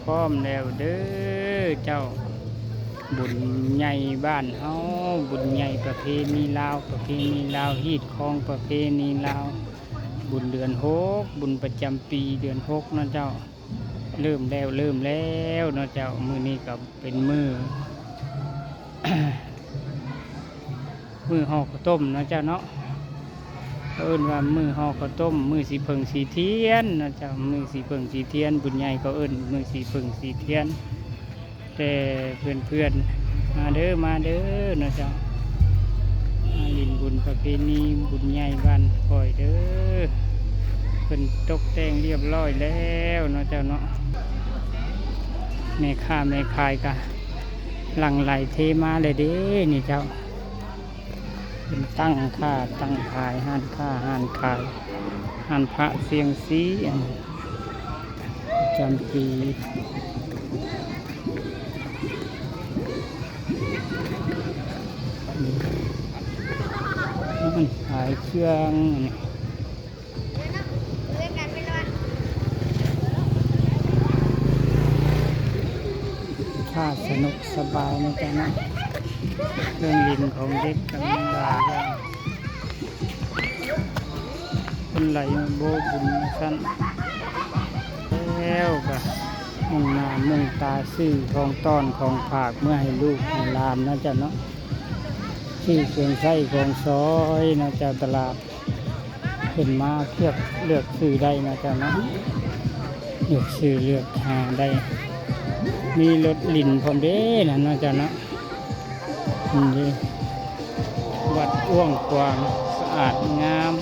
พร้อมแล้วเด้อเจ้าบุญใหญ่บ้านเฮาบุญใหญ่ประเพณีลาวประเพณีลาวฮีดคองประเพณีลาวบุญเดือนหกบุญประจำปีเดือนหกเนาะเจ้าเริ่มแล้วเนาะเจ้ามื้อนี้ก็เป็นมื้อ มื้อห่อข้าวต้มเนาะเจ้าเนาะเอิ้นว่ามื้อห่อข้าวต้มมื้อสีเพิ่งสีเทียนเนาะเจ้ามื้อสีเพิ่งสีเทียนบุญใหญ่ก็เอิ้นมื้อสีเพิ่งสีเทียนแต่เพื่อนๆมาเด้อเนาะเจ้ามาลินบุญประเพณีบุญใหญ่บ้านคอยเด้อเพิ่นตกแต่งเรียบร้อยแล้วเนาะเจ้าเนาะแม่ค้าแม่ขายก็หลั่งไหลเทมาเลยเด้นี่เจ้าเป็นตั้งค่าตั้งขายห้านค่าห้านขายห้านพระเสียงสีจำปีมันขายเครื่องค่าสนุกสบายนะจ๊ะนะเครื่องบินของเด็กกำลังลากันคนไหลมาโบบุญสั้นแล้วก็มุ่งหน้ามุ่งตาซื้อของต้อนของฝากเมื่อให้ลูกให้หลานนะจ๊ะเนาะซื้อเครื่องใช้ของซอยนะจ๊ะตลาดขึ้นมาเลือกซื้อได้นะจ๊ะเนาะเลือกซื้อเลือกหาได้มีรถลินพร้อมเด้นะเนาะจ๊ะเนาะนี่วัดอ้วงกวางสะอาดงาม